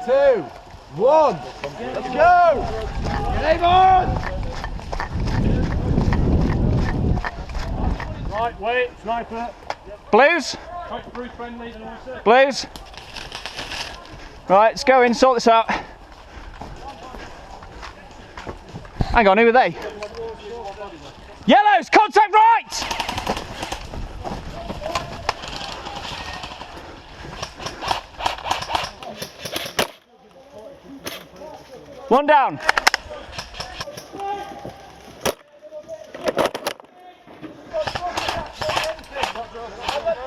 2, 1. Let's go! Get him on! Right, wait, sniper. Blues? Blues? Right, let's go in, sort this out. Hang on, who are they? Yellows, contact right! One down.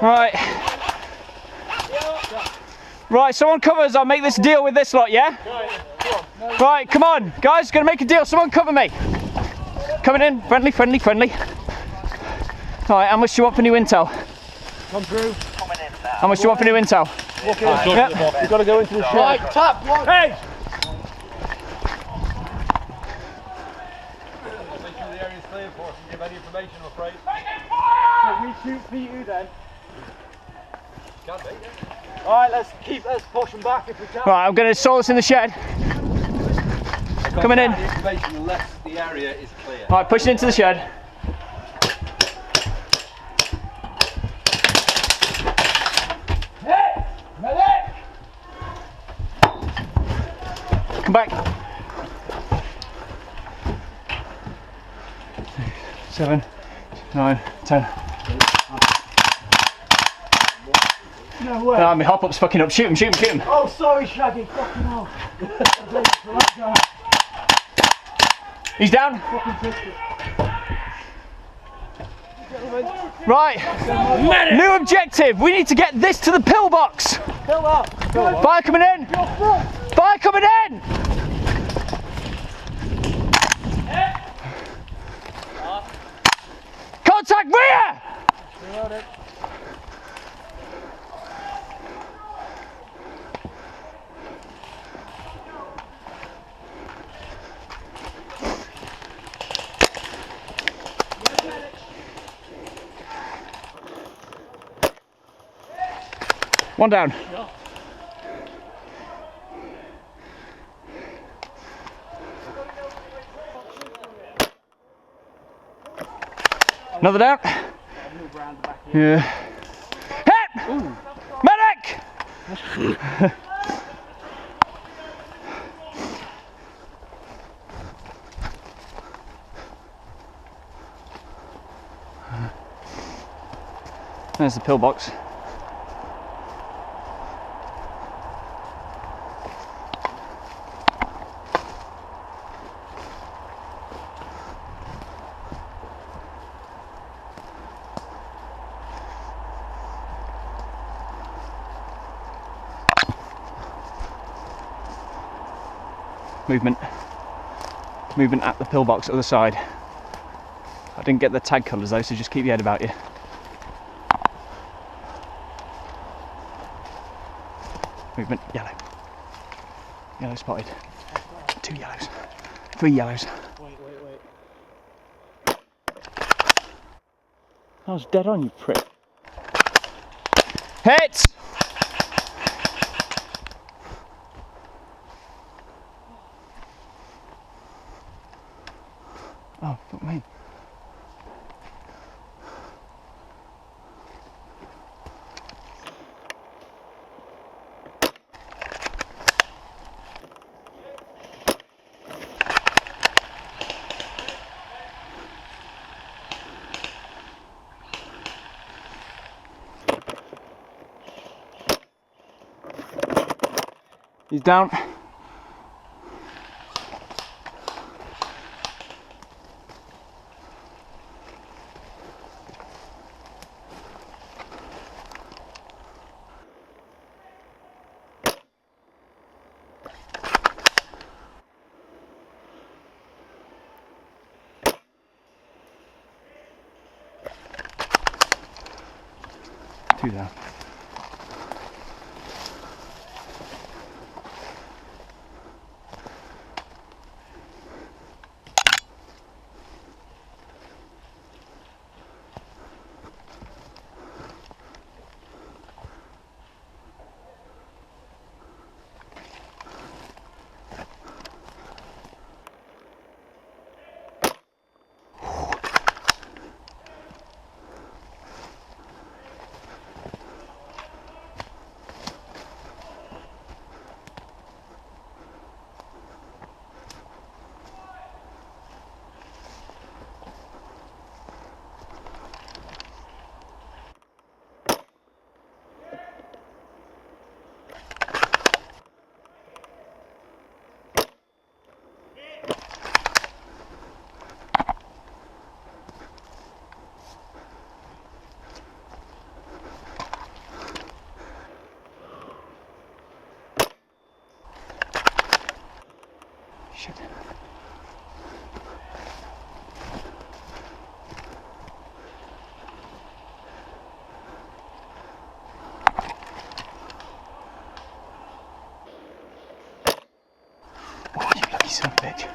Right. Right, someone covers, I'll make this deal with this lot, yeah? Right, come on, guys, gonna make a deal, someone cover me. Coming in, friendly, friendly, friendly. Alright, how much do you want for new intel? Come through. How much do you want for new intel? Yep. You've got to go into the shed. Right, tap one. Hey! Make sure the area's clear for us and give any information, I'm afraid. We shoot for you then. Can be, yeah. Alright, let's push them back if we can. Right, I'm going to sort this in the shed. Coming in. Information unless the area is clear. Alright, pushing into the shed. Hey! Medic! Come back. 7, 9, 10. No way. No, my hop up's fucking up. Shoot him, shoot him, shoot him. Oh, sorry, Shaggy. Fucking hell. He's down. Right. New objective. We need to get this to the pillbox. Fill up. Fire coming in. Fire coming in. Contact rear. One down. Another down. Yeah. Hit! Medic! There's the pillbox. Movement at the pillbox, other side. I didn't get the tag colours though, so just keep your head about you. Movement, yellow. Yellow spotted. 2 yellows. 3 yellows. Wait. I was dead on, you prick. Hit! Oh, fuck me. He's down. Two down. Shit. Oh, you lucky son of a bitch.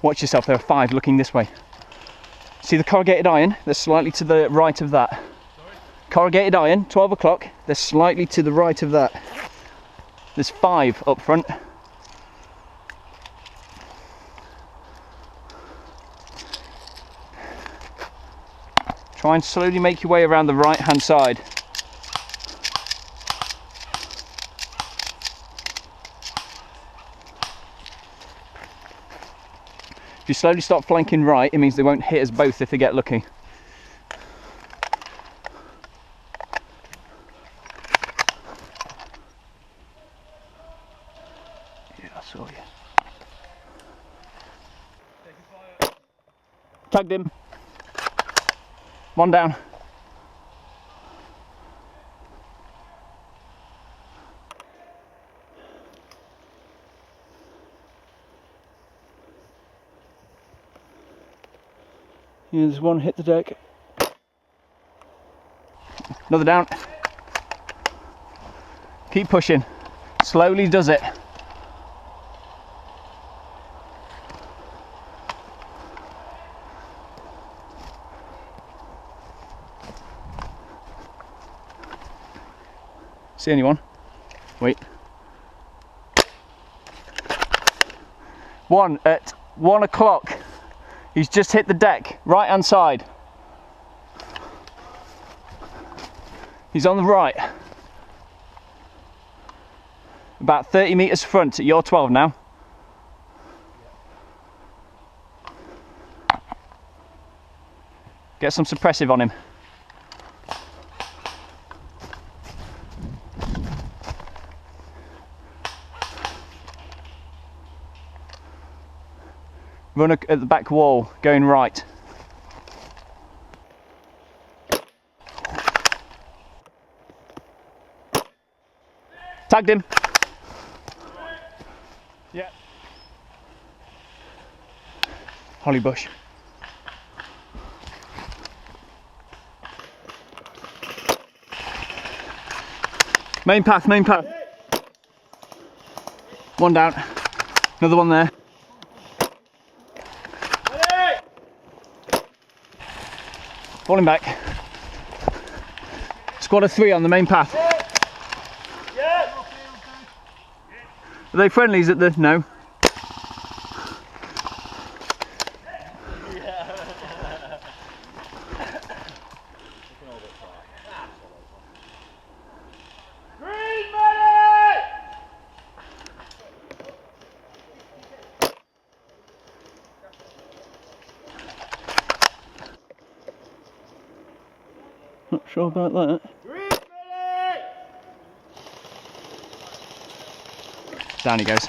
Watch yourself, there are 5 looking this way. See the corrugated iron? They're slightly to the right of that. Sorry? Corrugated iron, 12 o'clock, they're slightly to the right of that. There's 5 up front. Try and slowly make your way around the right hand side. If you slowly start flanking right, it means they won't hit us both if they get lucky. Yeah, I saw you. Tagged him. 1 down. Yeah, there's 1 hit the deck. Another down. Keep pushing. Slowly does it. See anyone? Wait. 1 at 1 o'clock. He's just hit the deck, right hand side. He's on the right. About 30 metres front at your 12 now. Get some suppressive on him. Run at the back wall, going right. Tagged him. Yeah. Holly bush. Main path, main path. 1 down. Another 1 there. Falling back. Squad of 3 on the main path. Are they friendlies at the... No. Not sure about that. Down he goes.